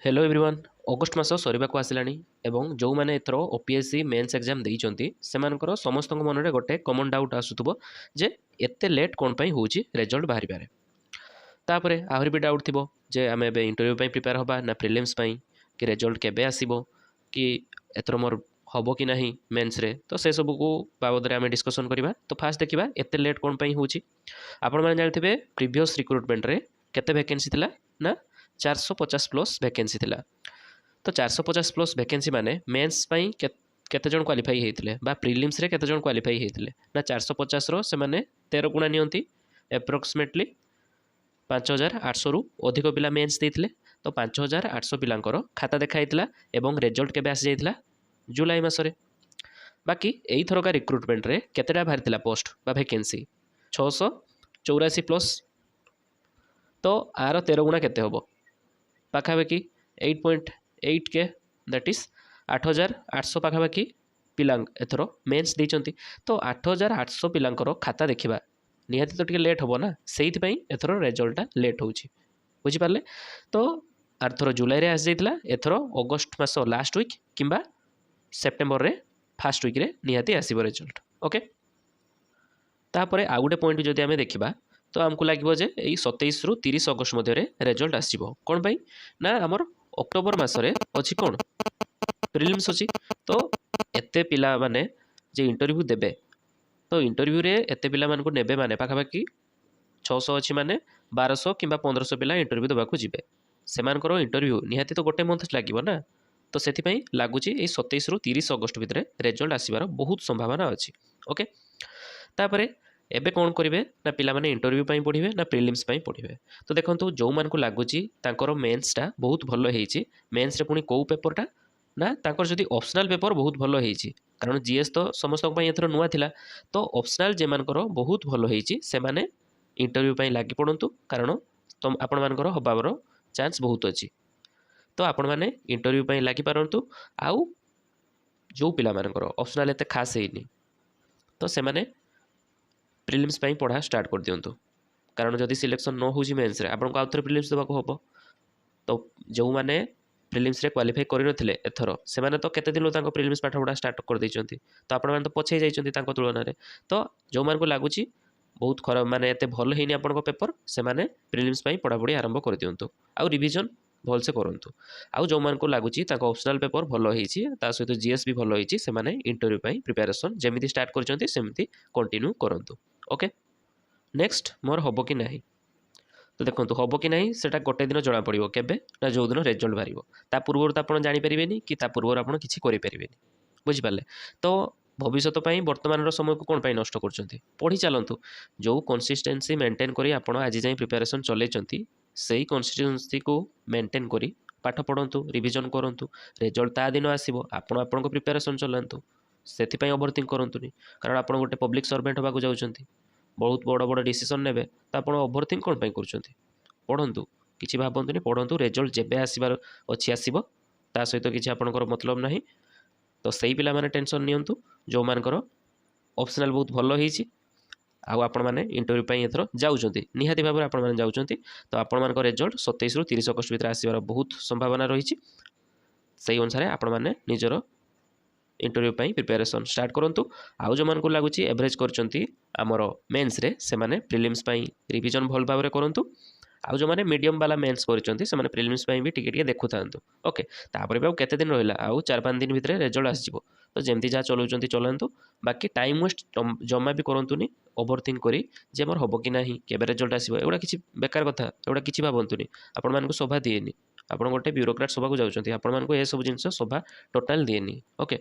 Hello everyone. August मास सरिबाकु आसिलानी एवं जो मैंने एथर ओपीएससी मेन्स एग्जाम देइचंती सेमानकर समस्त मन में गोटे कॉमन डाउट आसुथबो जे एते लेट कोन पई होउची रिजल्ट बाहरी पारे। तापरे आहरी भी डाउट थिबो जे आमे बे इंटरव्यू पई प्रिपेयर होबा ना प्रीलिम्स पई कि रिजल्ट केबे आसीबो कि एथर मोर हबो कि नाही मेन्स रे। तो से सब को बाबद रे आमे डिस्कशन करिबा। तो फास्ट देखिबा एते लेट कोन पई होउची। आपण माने जानथिबे प्रीवियस रिक्रुटमेंट रे केते वैकेंसी थिला ना 450 प्लस वैकेंसी थिला। तो 450 प्लस वैकेंसी माने मेन्स पई केते जन क्वालिफाई हेतिले बा प्रीलिम्स रे केते जन क्वालिफाई हेतिले ना 450 रो से माने 13 गुणा नियंती एप्रोक्सीमेटली 5800 रु अधिक पिला मेन्स देथिले। तो 5800 पिलांकर खाता देखाइतिला एवं रिजल्ट केबे आसी जाइतिला जुलाई मासरे। बाकी एई थरका रिक्रुटमेंट रे केतेटा बाहरितिला पोस्ट बा वैकेंसी 684 प्लस। तो आर 13 गुणा केते होबो पाखापाखि 8.8 के दैट इज 8800 पाखापाखि पिला एथर मेन्स देइचंती। तो 8800 पिलांकर खाता देखिबा निहाती तो टिके लेट होबो ना, सेइथ पई एथर रिजल्टटा लेट होउची बुझी पारले। तो आरथर जुलाई रे आसी जाइतिला, एथर अगस्त मास लास्ट वीक किंबा सेप्टेम्बर रे फर्स्ट वीक रे निहाती आसीबो रिजल्ट। ओके, तापरे आ गुटे पॉइंट जदि आमे देखिबा तो आमको लगे जे यही 27 रु 30 अगस्त मध्य रिजल्ट आसो कौन पाई ना आमर अक्टोबर मसरे अच्छी कौन प्रिलिम्स अच्छी। तो एते पिला माने जे इंटरव्यू देबे तो इंटरव्यू रे एते पिला मानकु नेबे माने पाखापाखि 600 अच्छी माने 1200 कि 1500 पिला इंटरव्यू देवाक जीवे। सेमानकर इंटरव्यू निहाती तो गोटे मंथ लगे ना। तो से लगुच 27 रु 30 अगस्त भितर रिजल्ट आसबार बहुत संभावना अच्छी। ओके, तापरे एबे कौन करेंगे ना पिला माने इंटरव्यू पाई पढ़े ना प्रीलिम्स पाई पढ़े। तो देखो जो मान को लगुच मेन्सटा बहुत भल होती मेन्स रे पुणी कौ पेपरटा ना तांकर जदि ऑप्शनल पेपर बहुत भल होती कारण जीएस तो समस्त एथर नुआ थिला। तो ऑप्शनल जे मानकर बहुत भल होती से माने इंटरव्यू पाई लागी पड़तु कारण तुम आपण मानकर हबार चांस बहुत अच्छी। तो आपण माने इंटरव्यू पाई लागी पारंतु। आउ जो पिला मानकर ऑप्शनल एते खास हेनी तो से माने प्रीलिम्स पाई पढ़ा स्टार्ट कर दिंतु कारण जदि सिलेक्शन न हो मेन्स रे आपको आउ थे प्रीलिम्स देवाक हम। तो जो मैंने प्रीलिम्स रे क्वालिफाई करनथिले एथर से माने तो केते दिन तांको प्रीलिम्स पाठ पढ़ा स्टार्ट कर दैचंती। तो आपण माने तो पछे जाइचंती तांको तुलना रे। तो जो मान को लागुची बहुत खराब माने एते भल हेनी आपन पेपर से माने प्रीलिम्स पाई पढ़ापढ़ी आरंभ कर दिंतु आउ रिविजन भल से करंतु। आउ जो मान को लागुची तांको ऑप्शनल पेपर भल होईची ता सहित जीएस भी भल होईची से माने इंटरव्यू पाई प्रिपरेशन जेमिति स्टार्ट करचंती सेमिति कंटिन्यू करंतु। ओके, नेक्स्ट मोर हम कि ना। तो देखो हम कि ना से गोटे दिन जना पड़ो केबे ना जो दिन रिजल्ट बाहर ता पूर्व तो आप जानीपारे कि पूर्व आप किसी करें बुझिपारे। तो भविष्य वर्तमान समय को कौन पाई नष्ट कर पढ़ी चलतु जो कंसिस्टेंसी मेंटेन करी आप आज जाए प्रिपरेशन चलती से कंसिस्टेंसी को मेंटेन करी पाठ पढ़तु रिविजन करूँ रिजल्ट ता दिन आसो आपण प्रिपरेशन चलातु से ओवरथिंक करतुनि कारण आप गोटे पब्लिक सर्वेंट होगा जाऊँच बहुत बड़ बड़ डिसीजन ने तो आप ओवरथिंक कौन कर पढ़तु किसी भावतुनि पढ़तु रिजल्ट जेबे आसबार अच्छी आसो ता सहित किसी आपंकर मतलब ना। तो सही पिला माने टेंशन नियंतु जो मानकर ऑप्शनल बहुत भल होईची आपण मैंने इंटरव्यू पाई एथर जाउचंती निहाती भाव आपण मैंने जाउचंती। तो आपण मान रिजल्ट 27 रु 30 अगस्त भितर आसबार बहुत संभावना रही। से अनुसार आपण मैंने निजर इंटरव्यू पाई प्रिपरेशन स्टार्ट करंतु। आउ जो मान को लगुच एवरेज करचंती आमर मेन्स रे से माने प्रीलिम्स पाई रिविजन भल भाव करंतु। आउ जो माने मीडियम वाला मेन्स करचंती से माने प्रीलिम्स पाई भी टिके टिके देखु थांतु। ओके, तापर भी केते दिन रहिला आउ 4-5 दिन भितर रिजल्ट आसीजिवो। तो जेमती जा चलाउचंती चलांतु बाकी टाइम वेस्ट जमा भी करंतुनी ओवरथिंक करी जे मोर हबो कि नाही केबे रिजल्ट आसीबो एगुडा किछि बेकार कथा एगुडा किछि भाबंतुनी आपण मानको शोभा दिएनी। आपण गोटे ब्यूरोक्रेट सभा को जाउचंती आपण मानको ए सब जिंस शोभा टोटल दिएनी। ओके।